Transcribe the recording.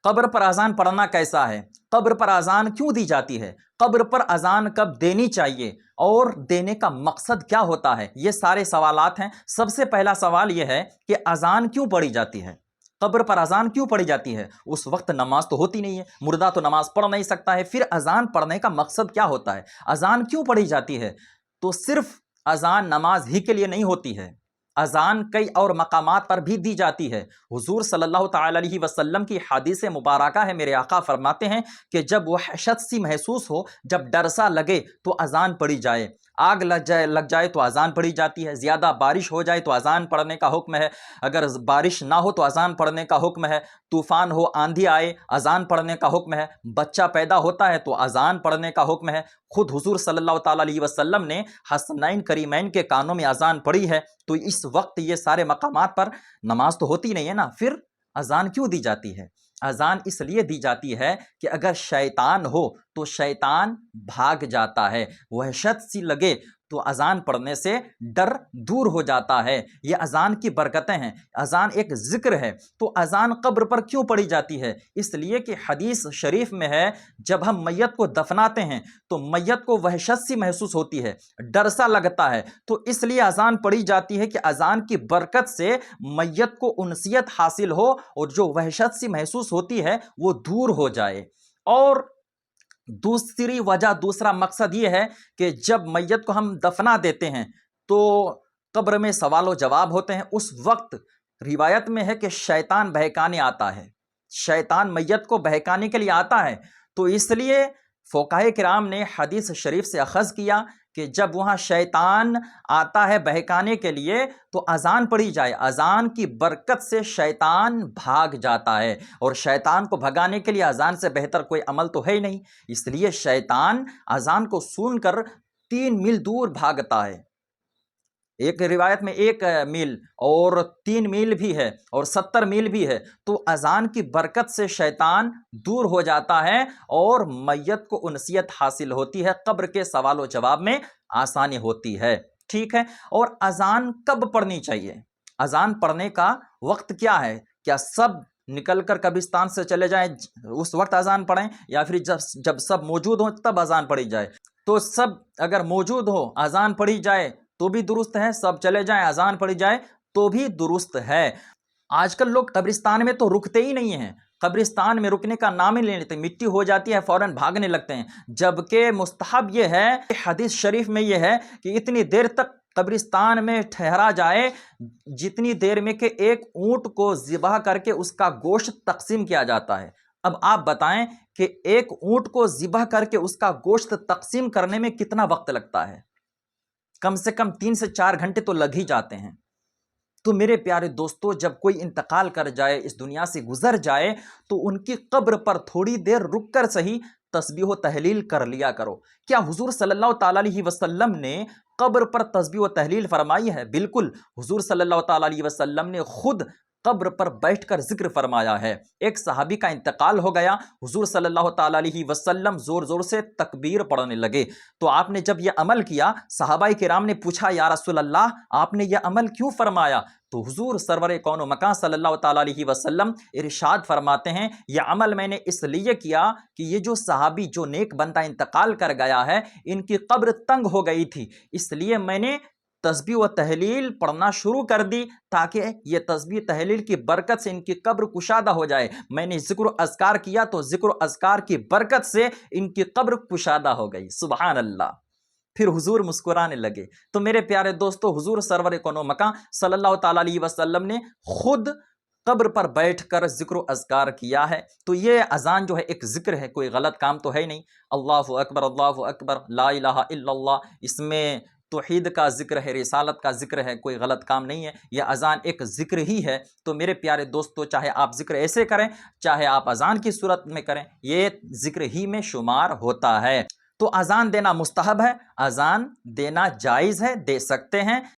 قبر پر اذان پڑھنا کیسا ہے؟ قبر پر اذان کیوں دی جاتی ہے؟ قبر پر اذان کب دینی چاہیے اور دینے کا مقصد کیا ہوتا ہے؟ یہ سارے سوالات ہیں۔ سب سے پہلا سوال یہ ہے کہ اذان کیوں پڑھی جاتی ہے؟ قبر پر اذان کیوں پڑھی جاتی ہے؟ اس وقت نماز تو ہوتی نہیں ہے، مردہ تو نماز پڑھ نہیں سکتا ہے، پھر اذان پڑھنے کا مقصد کیا ہوتا ہے؟ اذان کیوں پڑھی جاتی ہے؟ تو صرف اذان نماز ہی کے لیے نہیں ہوتی ہے، اذان کئی اور مقامات پر بھی دی جاتی ہے۔ حضور صلی اللہ تعالی علیہ وسلم کی حدیث مبارکہ ہے، میرے آقا فرماتے ہیں کہ جب وحشت سی محسوس ہو، جب ڈر سا لگے تو اذان پڑھی جائے، آگ لگ جائے تو اذان پڑھی جاتی ہے، زیادہ بارش ہو جائے تو اذان پڑھنے کا حکم ہے، اگر بارش نہ ہو تو اذان پڑھنے کا حکم ہے، طوفان ہو، آندھی آئے، اذان پڑھنے کا حکم ہے، بچہ پیدا ہوتا ہے تو اذان پڑھنے کا حکم ہے۔ خود حضور صلی اللہ تعالی علیہ وسلم نے حسنین کریمین کے کانوں میں اذان پڑھی ہے۔ تو اس وقت یہ سارے مقامات پر نماز تو ہوتی نہیں ہے نا، پھر اذان کیوں دی جاتی ہے؟ اذان اس لیے دی جاتی ہے کہ اگر شیطان ہو تو شیطان بھاگ جاتا ہے، وحشت سی لگے تو اذان پڑھنے سے ڈر دور ہو جاتا ہے۔ یہ اذان کی برکتیں ہیں، اذان ایک ذکر ہے۔ تو اذان قبر پر کیوں پڑھی جاتی ہے؟ اس لیے کہ حدیث شریف میں ہے جب ہم میت کو دفناتے ہیں تو میت کو وحشت سی محسوس ہوتی ہے، ڈر سا لگتا ہے، تو اس لیے اذان پڑھی جاتی ہے کہ اذان کی برکت سے میت کو انسیت حاصل ہو اور جو وحشت سی محسوس ہوتی ہے وہ دور ہو جائے۔ اور دوسری وجہ، دوسرا مقصد یہ ہے کہ جب میت کو ہم دفنا دیتے ہیں تو قبر میں سوال و جواب ہوتے ہیں، اس وقت روایت میں ہے کہ شیطان بہکانے آتا ہے، شیطان میت کو بہکانے کے لیے آتا ہے۔ تو اس لیے فقہائے کرام نے حدیث شریف سے اخذ کیا کہ جب وہاں شیطان آتا ہے بہکانے کے لیے تو اذان پڑھی جائے، اذان کی برکت سے شیطان بھاگ جاتا ہے، اور شیطان کو بھگانے کے لیے اذان سے بہتر کوئی عمل تو ہے ہی نہیں، اس لیے شیطان اذان کو سن کر 3 میل دور بھاگتا ہے۔ ایک روایت میں 1 میل اور 3 میل بھی ہے اور 70 میل بھی ہے۔ تو اذان کی برکت سے شیطان دور ہو جاتا ہے اور میت کو انسیت حاصل ہوتی ہے، قبر کے سوال و جواب میں آسانی ہوتی ہے، ٹھیک ہے۔ اور اذان کب پڑھنی چاہیے؟ اذان پڑھنے کا وقت کیا ہے؟ کیا سب نکل کر قبرستان سے چلے جائیں اس وقت اذان پڑھیں، یا پھر جب سب موجود ہوں تب اذان پڑھی جائے؟ تو سب اگر موجود ہو اذان پڑھی جائے تو بھی درست ہے، سب چلے جائیں اذان پڑھی جائے تو بھی درست ہے۔ آج کل لوگ قبرستان میں تو رکتے ہی نہیں ہیں، قبرستان میں رکنے کا نام ہی نہیں لیتے، مٹی ہو جاتی ہے فوراً بھاگنے لگتے ہیں، جبکہ مستحب یہ ہے، حدیث شریف میں یہ ہے کہ اتنی دیر تک قبرستان میں ٹھہرا جائے جتنی دیر میں کہ ایک اونٹ کو ذبح کر کے اس کا گوشت تقسیم کیا جاتا ہے۔ اب آپ بتائیں کہ ایک اونٹ کو ذبح کر کے اس کا گوشت تقسیم کرنے میں کتنا وقت لگتا ہے؟ کم سے کم 3 سے 4 گھنٹے تو لگ ہی جاتے ہیں۔ تو میرے پیارے دوستو، جب کوئی انتقال کر جائے، اس دنیا سے گزر جائے، تو ان کی قبر پر تھوڑی دیر رک کر صحیح تسبیح و تحلیل کر لیا کرو۔ کیا حضور صلی اللہ تعالی علیہ وسلم نے قبر پر تسبیح و تحلیل فرمائی ہے؟ بالکل، حضور صلی اللہ تعالی علیہ وسلم نے خود قبر پر بیٹھ کر ذکر فرمایا ہے۔ ایک صحابی کا انتقال ہو گیا، حضور صلی اللہ تعالی علیہ وسلم زور زور سے تکبیر پڑھنے لگے، تو آپ نے جب یہ عمل کیا، صحابہ کرام نے پوچھا یا رسول اللہ آپ نے یہ عمل کیوں فرمایا؟ تو حضور سرور کون و مکان صلی اللہ تعالی علیہ وسلم ارشاد فرماتے ہیں یہ عمل میں نے اس لیے کیا کہ یہ جو صحابی، جو نیک بندہ انتقال کر گیا ہے، ان کی قبر تنگ ہو گئی تھی، اس لیے میں نے تسبیح و تحلیل پڑھنا شروع کر دی تاکہ یہ تسبیح تحلیل کی برکت سے ان کی قبر کشادہ ہو جائے۔ میں نے ذکر و اذکار کیا تو ذکر و اذکار کی برکت سے ان کی قبر کشادہ ہو گئی۔ سبحان اللہ۔ پھر حضور مسکرانے لگے۔ تو میرے پیارے دوستو، حضور سرور کون و مکان صلی اللہ تعالی علیہ وسلم نے خود قبر پر بیٹھ کر ذکر و اذکار کیا ہے۔ تو یہ اذان جو ہے ایک ذکر ہے، کوئی غلط کام تو ہے نہیں۔ اللہ اکبر لا الہ الا اللہ، اس میں توحید کا ذکر ہے، رسالت کا ذکر ہے، کوئی غلط کام نہیں ہے، یہ اذان ایک ذکر ہی ہے۔ تو میرے پیارے دوستو، چاہے آپ ذکر ایسے کریں، چاہے آپ اذان کی صورت میں کریں، یہ ذکر ہی میں شمار ہوتا ہے۔ تو اذان دینا مستحب ہے، اذان دینا جائز ہے، دے سکتے ہیں۔